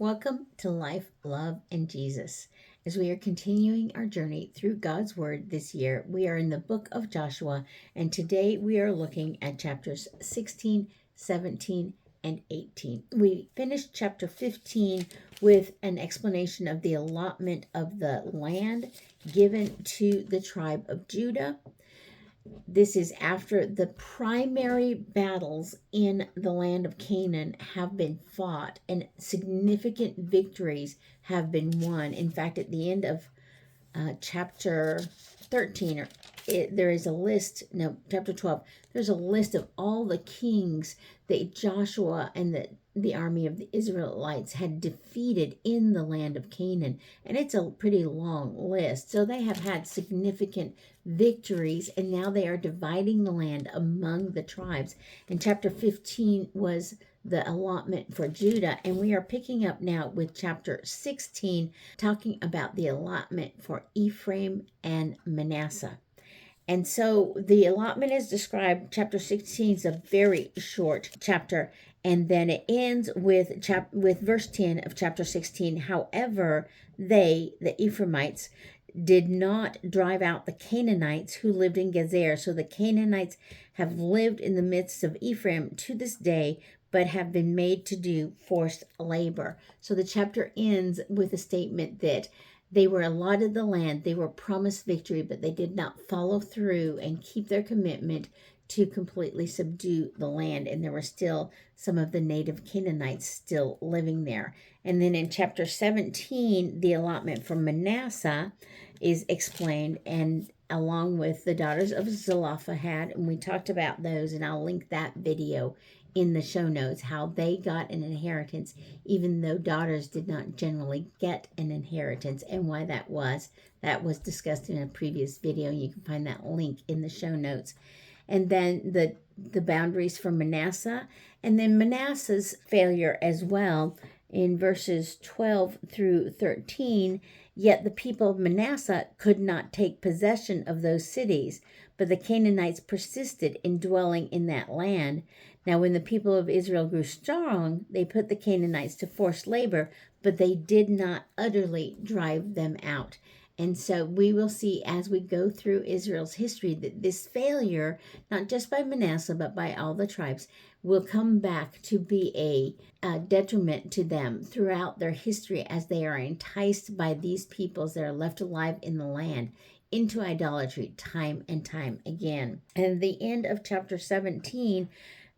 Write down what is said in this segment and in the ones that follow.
Welcome to Life, Love, and Jesus. As we are continuing our journey through God's Word this year, we are in the book of Joshua, and today we are looking at chapters 16, 17, and 18. We finished chapter 15 with an explanation of the allotment of the land given to the tribe of Judah. This is after the primary battles in the land of Canaan have been fought and significant victories have been won. In fact, at the end of chapter 13, there is a list, no, chapter 12, there's a list of all the kings that Joshua and the army of the Israelites had defeated in the land of Canaan. And it's a pretty long list. So they have had significant victories, and now they are dividing the land among the tribes. And chapter 15 was the allotment for Judah, and we are picking up now with chapter 16, talking about the allotment for Ephraim and Manasseh. And so the allotment is described. Chapter 16 is a very short chapter, and then it ends with verse 10 of chapter 16. However, the Ephraimites, did not drive out the Canaanites who lived in Gezer. So the Canaanites have lived in the midst of Ephraim to this day, but have been made to do forced labor. So the chapter ends with a statement that they were allotted the land, they were promised victory, but they did not follow through and keep their commitment to completely subdue the land. And there were still some of the native Canaanites still living there. And then in chapter 17, the allotment for Manasseh is explained, and along with the daughters of Zelophehad, and we talked about those, and I'll link that video in the show notes, how they got an inheritance, even though daughters did not generally get an inheritance, and why that was. That was discussed in a previous video. You can find that link in the show notes. And then the boundaries for Manasseh, and then Manasseh's failure as well in verses 12 through 13. Yet the people of Manasseh could not take possession of those cities, but the Canaanites persisted in dwelling in that land. Now, when the people of Israel grew strong, they put the Canaanites to forced labor, but they did not utterly drive them out. And so we will see as we go through Israel's history that this failure, not just by Manasseh, but by all the tribes, will come back to be a detriment to them throughout their history, as they are enticed by these peoples that are left alive in the land into idolatry time and time again. And at the end of chapter 17,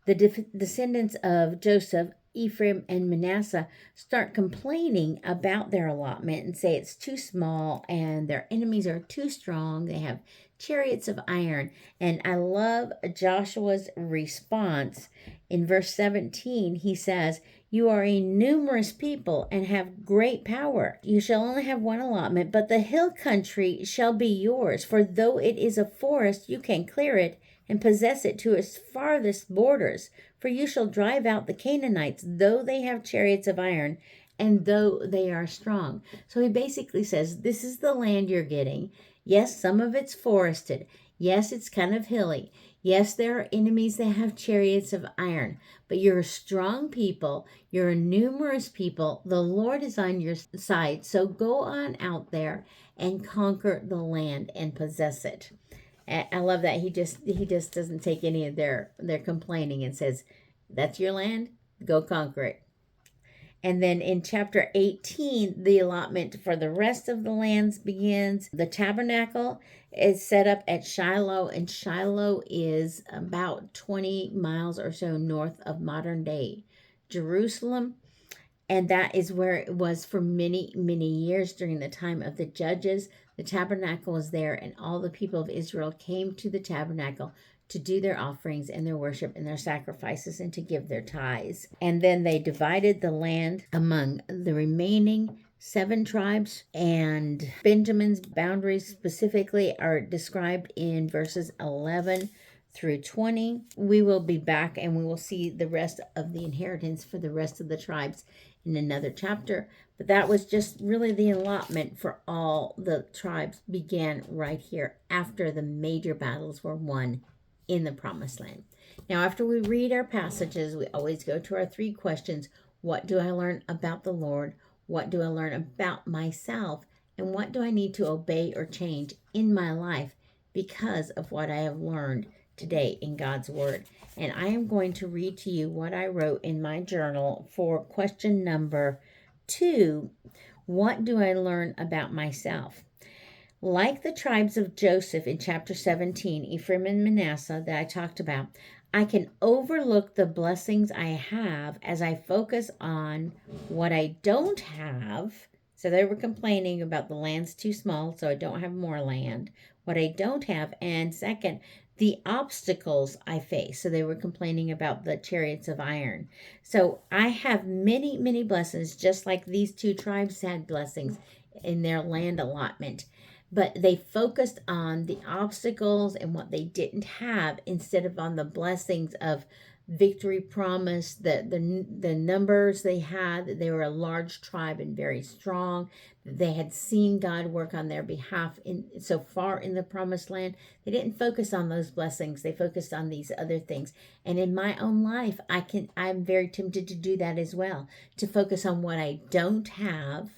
the descendants of Joseph, Ephraim, and Manasseh start complaining about their allotment and say it's too small and their enemies are too strong. They have chariots of iron. And I love Joshua's response. In verse 17, he says, "You are a numerous people and have great power. You shall only have one allotment, but the hill country shall be yours. For though it is a forest, you can clear it and possess it to its farthest borders. For you shall drive out the Canaanites, though they have chariots of iron, and though they are strong." So he basically says, this is the land you're getting. Yes, some of it's forested. Yes, it's kind of hilly. Yes, there are enemies that have chariots of iron, but you're a strong people. You're a numerous people. The Lord is on your side. So go on out there and conquer the land and possess it. I love that he just doesn't take any of their complaining and says, that's your land, go conquer it. And then in chapter 18, the allotment for the rest of the lands begins. The tabernacle is set up at Shiloh, and Shiloh is about 20 miles or so north of modern day Jerusalem. And that is where it was for many, many years during the time of the judges. The tabernacle was there, and all the people of Israel came to the tabernacle to do their offerings and their worship and their sacrifices and to give their tithes. And then they divided the land among the remaining 7 tribes, and Benjamin's boundaries specifically are described in verses 11 through 20. We will be back and we will see the rest of the inheritance for the rest of the tribes in another chapter. But that was just really the allotment for all the tribes began right here after the major battles were won in the promised land. Now, after we read our passages, we always go to our 3 questions. What do I learn about the Lord? What do I learn about myself? And what do I need to obey or change in my life because of what I have learned today in God's Word? And I am going to read to you what I wrote in my journal for question number 2. What do I learn about myself? Like the tribes of Joseph in chapter 17, Ephraim and Manasseh, that I talked about, I can overlook the blessings I have as I focus on what I don't have. So they were complaining about the land's too small, so I don't have more land. What I don't have. And second, the obstacles I face. So they were complaining about the chariots of iron. So I have many, many blessings, just like these two tribes had blessings in their land allotment, but they focused on the obstacles and what they didn't have instead of on the blessings of victory promised, the numbers they had, that they were a large tribe and very strong, that they had seen God work on their behalf in so far in the promised land. They didn't focus on those blessings, they focused on these other things. And in my own life, I'm very tempted to do that as well, to focus on what I don't have.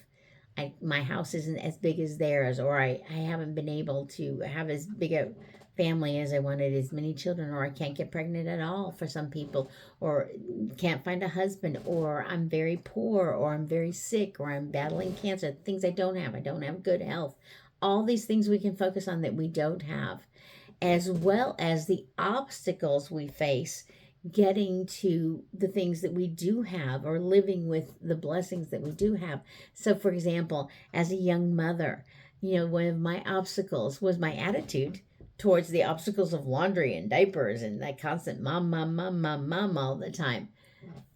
My house isn't as big as theirs, or I haven't been able to have as big a family as I wanted, as many children, or I can't get pregnant at all for some people, or can't find a husband, or I'm very poor, or I'm very sick, or I'm battling cancer, things I don't have. I don't have good health. All these things we can focus on that we don't have, as well as the obstacles we face getting to the things that we do have, or living with the blessings that we do have. So, for example, as a young mother, one of my obstacles was my attitude towards the obstacles of laundry and diapers and that constant mom, mom, mom, mom, mom all the time.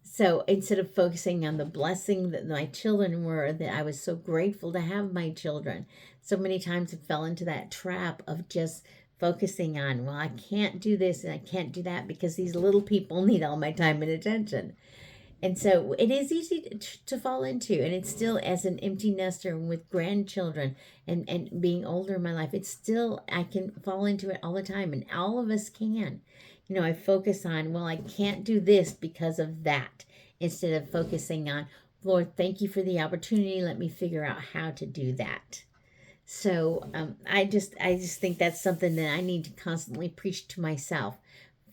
So instead of focusing on the blessing that my children were, that I was so grateful to have my children, so many times I fell into that trap of just focusing on, well, I can't do this and I can't do that because these little people need all my time and attention. And so it is easy to fall into, and it's still, as an empty nester with grandchildren and being older in my life, it's still, I can fall into it all the time, and all of us can. I focus on, well, I can't do this because of that, instead of focusing on, Lord, thank you for the opportunity. Let me figure out how to do that. So I just think that's something that I need to constantly preach to myself.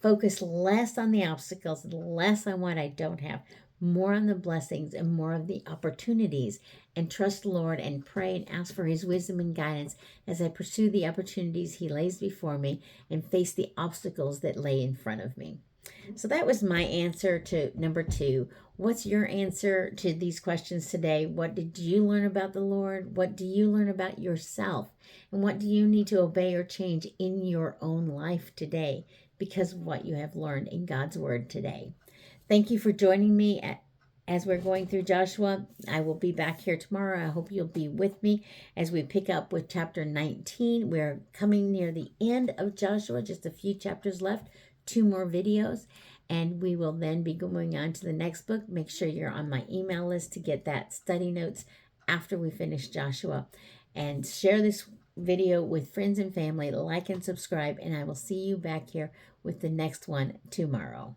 Focus less on the obstacles, less on what I don't have, more on the blessings and more of the opportunities, and trust the Lord and pray and ask for His wisdom and guidance as I pursue the opportunities He lays before me and face the obstacles that lay in front of me. So that was my answer to number 2. What's your answer to these questions today? What did you learn about the Lord? What do you learn about yourself? And what do you need to obey or change in your own life today because of what you have learned in God's Word today? Thank you for joining me as we're going through Joshua. I will be back here tomorrow. I hope you'll be with me as we pick up with chapter 19. We're coming near the end of Joshua, just a few chapters left, 2 more videos, and we will then be going on to the next book. Make sure you're on my email list to get that study notes after we finish Joshua. And share this video with friends and family, like and subscribe, and I will see you back here with the next one tomorrow.